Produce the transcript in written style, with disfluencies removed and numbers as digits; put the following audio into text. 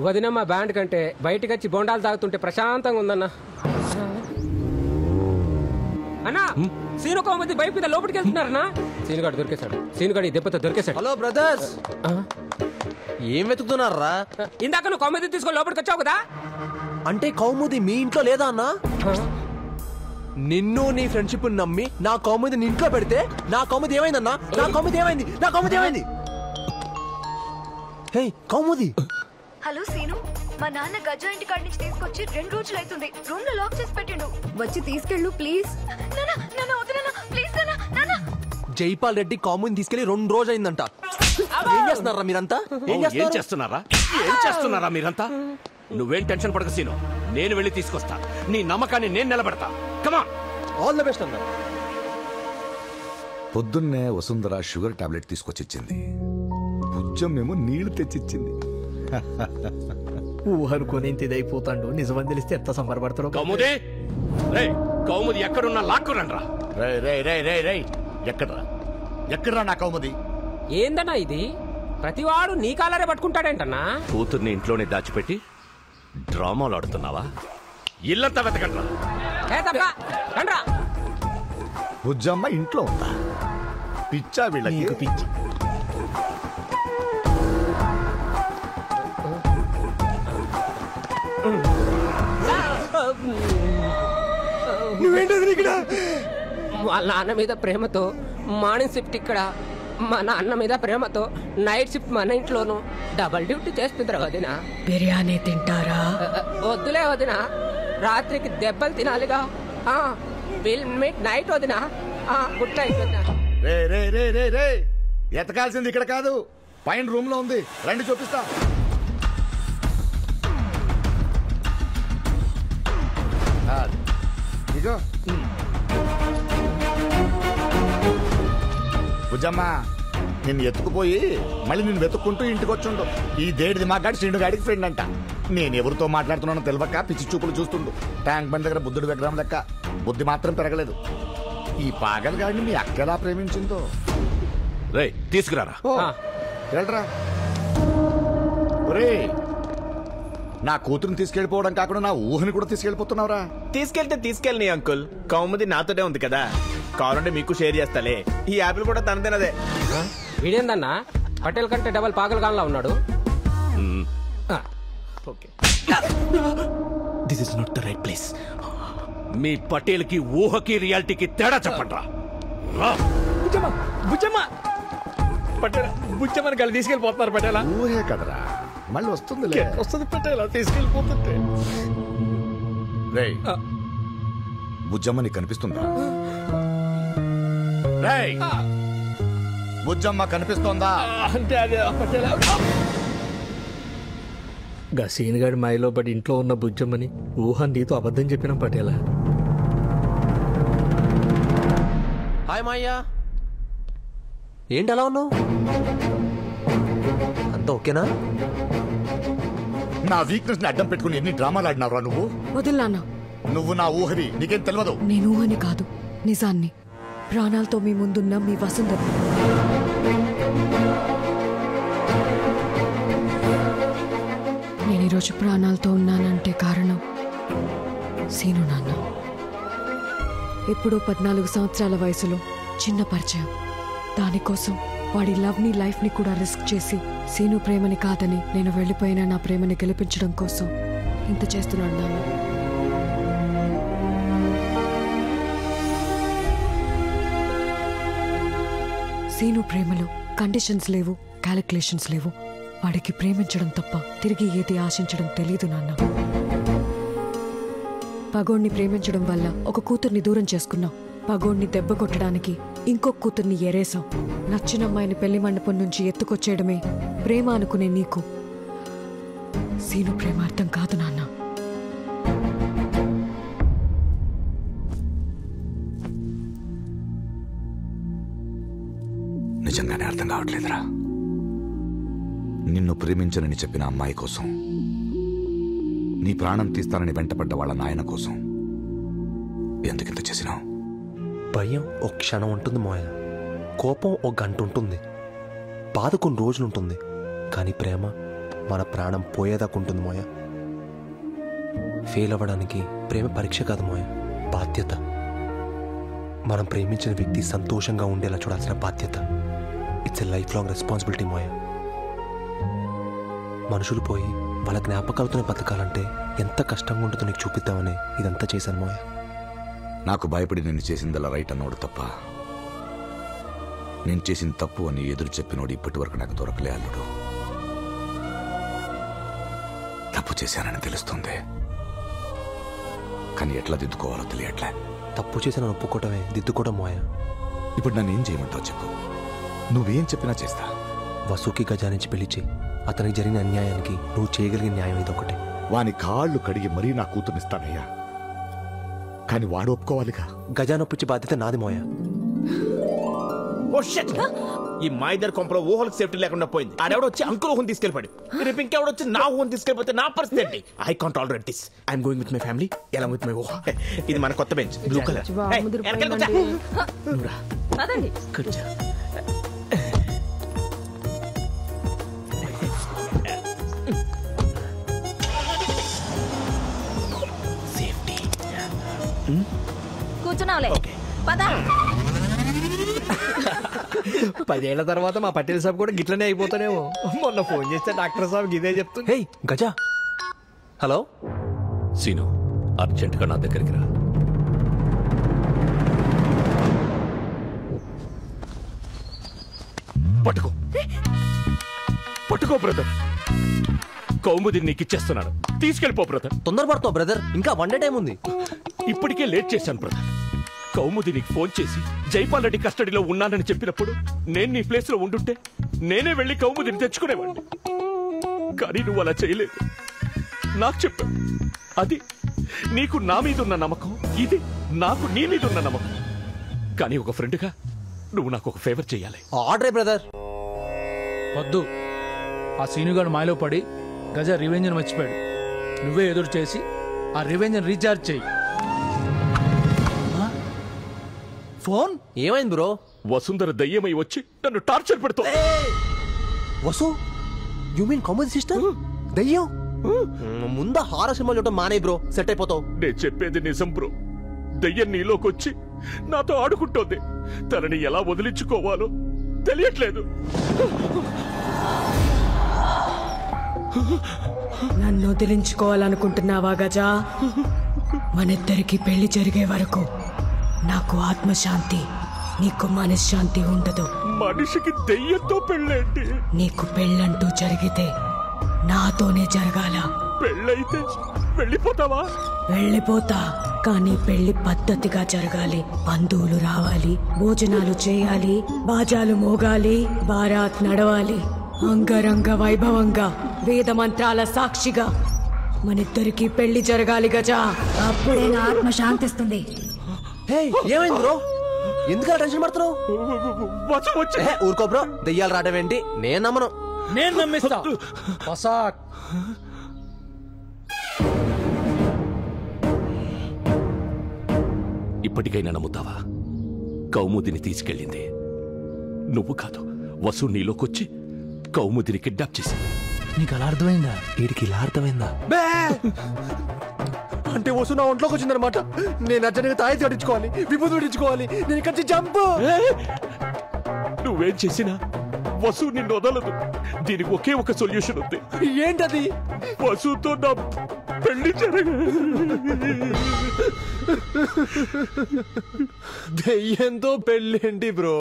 వదిన మా బ్యాండ్ కంటే బయటకు వచ్చి బొండాలు తాగుతుంటే ప్రశాంతంగా ఉందన్నా. అన్నా సీను కోమతి బైక్ మీద లోపలికి వెళ్తున్నారన్నా. సీనుగాడు దొరికేశాడు. సీనుగాడు ఈ దెబ్బతో దొరికేశాడు. హలో బ్రదర్స్, ఏం వెతుకుతున్నారా? ఇందాక నువ్వు కౌముది తీసుకొని లోపలికి వచ్చావు కదా. అంటే కౌముది మీ ఇంట్లో లేదా అన్నా? నిన్ను నీ ఫ్రెండ్షిప్ నమ్మి నా కౌముది నీ ఇంట్లో పెడితే నా కౌముది ఏమైందన్నా? నా కౌముది ఏమైంది? నా కౌముది ఏమైంది? హే కౌముది. హలో సీను, మా నాన్న గజా ఇంటి కాడి నుంచి తీసుకొచ్చి 2 రోజులు అవుతుంది. రూమ్ లో లాక్ చేసి పెట్టిండు. వచ్చి తీసుకెళ్ళు ప్లీజ్. జైపాల్ రెడ్డి కౌముని తీసుకెళ్లి 2 రోజులు అయిందంట. ఏం చేస్తున్నారా మీరంతా? ఏం చేస్తున్నారా మీరంతా? నువ్వేం టెన్షన్ పడక సీను, నేను వెళ్ళి తీసుకొస్తా. నీ నమ్మకాన్ని నేను నిలబెడతా. కమా, ఆల్ ద బెస్ట్ అన్నా. పొద్దున్నే వసుంధర షుగర్ టాబ్లెట్ తీసుకొచ్చిచ్చింది. బుజ్జమ్మేమో నీళ్లు తెచ్చిచ్చింది. ఊహనుకొని ఇదైపోతాడు. నిజమని తెలిస్తే ఎంత సంబరపడతారో. కౌముది, కౌముది ఎక్కడున్నా లాక్కురండ్రా. ఎక్కడ్రా నా కౌముది? ఏందన్నా ఇది? ప్రతివాడు నీ కాలరే పట్టుకుంటాడేంటన్నా? కూతుర్ని ఇంట్లోనే దాచిపెట్టి డ్రామాలు ఆడుతున్నావా? ఇల్లంతా వెతకండ్రా. బుజ్జమ్మ ఇంట్లో ఉందా? పిచ్చా వీళ్ళకి? పిచ్చి. నువ్వేంటది ఇక్కడ? వాళ్ళ నాన్న మీద ప్రేమతో మార్నింగ్ షిఫ్ట్ ఇక్కడ, మా నాన్న మీద ప్రేమతో నైట్ షిఫ్ట్ మన ఇంట్లోనూ డబల్ డ్యూటీ చేస్తుందిరా వదిన. బిర్యానీ తింటారా? వద్దులే వదిన, రాత్రికి దెబ్బలు తినాలిగా. విల్ మీట్ నైట్ వదిన. గుడ్ నైట్ వదిన. రే ఎతకాల్సింది ఇక్కడ కాదు, పైన రూమ్ లో ఉంది. రండి చూపిస్తా. ఇగో బుజ్జమ్మ, నిన్ను ఎత్తుకుపోయి మళ్ళీ నిన్ను వెతుక్కుంటూ ఇంటికి వచ్చుండు. ఈ దేడిది మా గాడి శ్రీను గాడికి ఫ్రెండ్ అంట. నేను ఎవరితో మాట్లాడుతున్నానో తెలియక పిచ్చి చూపులు చూస్తుండు. ట్యాంక్ బండ్ దగ్గర బుద్ధుడు విగ్రహం లెక్క. బుద్ధి మాత్రం పెరగలేదు. ఈ పాగల్ గాడిని మీ అక్క ఎలా ప్రేమించిందో. రేయ్ తీసుకురారా. వెళ్ళరా. ఒరే, నా కూతురుని తీసుకెళ్లిపోవడం కాకుండా నా ఊహని కూడా తీసుకెళ్లిపోతున్నావురా. తీసుకెళ్తే తీసుకెళ్ళని అంకుల్, కౌముది నాతోనే ఉంది కదా. కావాలంటే మీకు షేర్ చేస్తాలే. ఈ యాపిల్ కూడా తనదేనదే. వీడేందన్నా పటేల్ కంటే డబల్ పాగల్ గాన్లా ఉన్నాడు. This is not the right place. మీ పటేల్ కి ఊహకి రియాలిటీకి తేడా చెప్పండ్రా. బుచ్చమ్మని కలిసి తీసుకెళ్ళిపోతున్నారు పటేలా. ఊహే కదరా, మళ్ళీ వస్తుంది వస్తుంది పటేలా తీసుకెళ్ళిపోతుంటే. రేయ్, బుజ్జమ్మ నీకు కనిపిస్తుందా? బుజ్జమ్మ కనిపిస్తోందా? అంటే అదే పటేలా. సీన్ గారి మాయలో పడి ఇంట్లో ఉన్న బుజ్జమ్మని ఊహ నీతో అబద్ధం చెప్పిన పటేలా. హాయ్ మాయ్యా, ఏంటి అలా ఉన్నావు? అంత ఓకేనా? నా వీక్నెస్ ని అడ్డం పెట్టుకుని ఎన్ని డ్రామాలు ఆడినావురా నువ్వు? వదిలానా? నువ్వు నా ఊహవి, నీకేం తెలియదు. నేను ఊహని కాదు, నిజాన్ని. ప్రాణాలతో మీ ముందున్న మీ వసుంధర. నేను ఈరోజు ప్రాణాలతో ఉన్నానంటే కారణం సీను నాన్న. ఎప్పుడో 14 సంవత్సరాల వయసులో చిన్న పరిచయం. దానికోసం వాడి లవ్ని లైఫ్ని కూడా రిస్క్ చేసి సీను ప్రేమని కాదని నేను వెళ్ళిపోయిన నా ప్రేమని గెలిపించడం కోసం ఇంత చేస్తున్నాడు నాన్న. సీను ప్రేమలో కండిషన్స్ లేవు, క్యాలిక్యులేషన్స్ లేవు. వాడికి ప్రేమించడం తప్ప తిరిగి ఏది ఆశించడం తెలీదు నాన్న. పగోణ్ణి ప్రేమించడం వల్ల ఒక కూతుర్ని దూరం చేసుకున్నావు. పగోణ్ణి దెబ్బ కొట్టడానికి ఇంకొక కూతుర్ని ఎరేసాం. నచ్చిన అమ్మాయిని పెళ్లి మండపం నుంచి ఎత్తుకొచ్చేయడమే ప్రేమ అనుకునే నీకు సీను ప్రేమ అర్థం కాదు నాన్న. నిజంగానే అర్థం కావట్లేదురా. నిన్ను ప్రేమించనని చెప్పిన అమ్మాయి కోసం, నీ ప్రాణం తీస్తానని వెంటపడ్డ వాళ్ళ నాయన కోసం ఎందుకింత చేసినావు? భయం ఒక క్షణం ఉంటుంది మోయ, కోపం ఒక గంట ఉంటుంది, బాధ కొన్ని రోజులు ఉంటుంది. కానీ ప్రేమ మన ప్రాణం పోయేదాకుంటుంది మోయ. ఫెయిల్ అవ్వడానికి ప్రేమ పరీక్ష కాదు మోయ, బాధ్యత. మనం ప్రేమించిన వ్యక్తి సంతోషంగా ఉండేలా చూడాల్సిన బాధ్యత. It's a life long responsibility మోయ. మనుషులు పోయి వాళ్ళ జ్ఞాపకాలతోనే బతకాలంటే ఎంత కష్టంగా ఉంటుందో నీకు చూపిద్దామని ఇదంతా చేశాను మోయ. నాకు భయపడి నేను చేసిందలా రైట్ అన్నోడు తప్ప, నేను చేసిన తప్పు అని ఎదురు చెప్పినోడు ఇప్పటి వరకు నాకు దొరకలే అల్లుడు. తప్పు చేశానని తెలుస్తుంది, కానీ ఎట్లా దిద్దుకోవాలో తెలియట్లే. తప్పు చేసిన ఒప్పుకోవటమే దిద్దుకోవడం మోయ. ఇప్పుడు నన్ను ఏం చేయమంటావు చెప్పు, నువ్వేం చెప్పినా చేస్తా. వసుకి గజా నుంచి పిలిచి అతనికి జరిగిన అన్యాయానికి నువ్వు చేయగలిగిన న్యాయం ఇదొకటే. వాని కాళ్ళు కడిగి మరీ నా కూతురునిస్తానయ్యా, కానీ వాడు ఒప్పుకోవాలిగా. గజా నొప్పించే బాధ్యత నాది మోయ. ఈ మా ఇద్దరు కొంపలో ఊహలకు సేఫ్టీ లేకుండా పోయింది. ఆడెవడో వచ్చి అంకుల్ ఊహను తీసుకెళ్ళిపోయాడు. రేపు ఇంకెవడో వచ్చి నా ఊహను తీసుకెళ్ళిపోతే నా పరిస్థితి ఏంటి? I can't tolerate this. I'm going with my family along with my ఊహ. ఇది మన కొత్త బెంచ్, బ్లూ కలర్. కూర్చో. సేఫ్టీ. కూర్చున్నావులే, పద. 10 ఏళ్ల తర్వాత మా పటేల్ సాబ్ కూడా గిట్లనే అయిపోతానేమో. మొన్న ఫోన్ చేస్తే డాక్టర్ సాబ్ ఇదే చెప్తుంది. హే గజా. హలో సీను, అర్జెంటుగా నా దగ్గరికి రా. పట్టుకో పట్టుకో బ్రదర్, కౌముదిని నీకు ఇచ్చేస్తున్నాడు, తీసుకెళ్ళిపో బ్రదర్. తొందరపడతావు బ్రదర్, ఇంకా 1 డే టైం ఉంది. ఇప్పటికే లేట్ చేశాను బ్రదర్. కౌముది నీకు ఫోన్ చేసి జైపాల్ రెడ్డి కస్టడీలో ఉన్నానని చెప్పినప్పుడు నేను నీ ప్లేస్ లో ఉండుంటే నేనే వెళ్ళి కౌముదిని తెచ్చుకునేవాడిని. కానీ నువ్వు అలా చేయలేదు, నాకు చెప్పావు. అది నీకు నా మీద ఉన్న నమ్మకం, ఇది నాకు నీ మీద ఉన్న నమ్మకం. కానీ ఒక ఫ్రెండ్గా నువ్వు నాకు ఒక ఫేవర్ చేయాలి. Order brother. వద్దు, ఆ సీనుగాడు మాయలో పడి గజ రివెంజ్ మర్చిపోయాడు. నువ్వే ఎదురు చేసి ఆ రివెంజ్ రీఛార్జ్ చేయి. ఫోన్ ఏమైంది బ్రో? వసుంధర దయ్యమై వచ్చి నన్ను టార్చర్ పెడుతూ. Vasu, you mean Kaumudi sister? దయ్యం? ముందా హారర్ సినిమా చూడటం మానే బ్రో, సెట్ అయిపోతావు. నేను చెప్పేది నిజం బ్రో. దయ్యం నీలోకొచ్చి నాతో ఆడుకుంటోంది. తనని ఎలా వదిలించుకోవాలో తెలియట్లేదు. నన్ను వదిలించుకోవాలనుకుంటున్నావా గజా? మనిద్దరికి పెళ్లి జరిగే వరకు నాకు ఆత్మశాంతి, నీకు మనశ్శాంతి ఉండదు. మనిషికి దెయ్యంతో పెళ్ళేంటి? నీకు పెళ్ళంటూ జరిగితే నాతోనే జరగాల. పెళ్ళైతే వెళ్ళిపోతావా? వెళ్ళిపోతా, కానీ పెళ్లి పద్ధతిగా జరగాలి. బంధువులు రావాలి, భోజనాలు చేయాలి, బాజాలు మోగాలి, బారాత్ నడవాలి. అంగరంగ వైభవంగా, వేద మంత్రాల సాక్షిగా మనిద్దరికి పెళ్లి జరగాలి గజా. అప్పుడే నా ఆత్మ శాంతిస్తుంది. ఏమైంది బ్రో? ఎందుకు టెన్షన్ పడుతున్నావు? ఊరుకో బ్రో, దెయ్యాలు రావడం నేను నమ్మను. నేను నమ్మిస్తా. ఇప్పటికైనా నమ్ముతావా? కౌముదిని తీసుకెళ్ళింది నువ్వు కాదు, వసు నీలోకొచ్చి కౌముదిని కిడ్నాప్ చేసింది. నీకు అలా అర్థమైందా? వీడికి ఇలా అర్థమైందా? అంటే వసు నా ఒంట్లోకి వచ్చిందనమాట. నేను అర్జెంట్గా తాయి తడించుకోవాలి, విభూతి పడించుకోవాలి. నేను ఇక్కడ జంప్. నువ్వేం చేసినా వసు నిన్ను వదలదు. దీనికి ఒకే ఒక సొల్యూషన్ ఉంది. ఏంటది? వసుతో నా పెళ్లి దెయ్యంతో పెళ్ళేంటి బ్రో?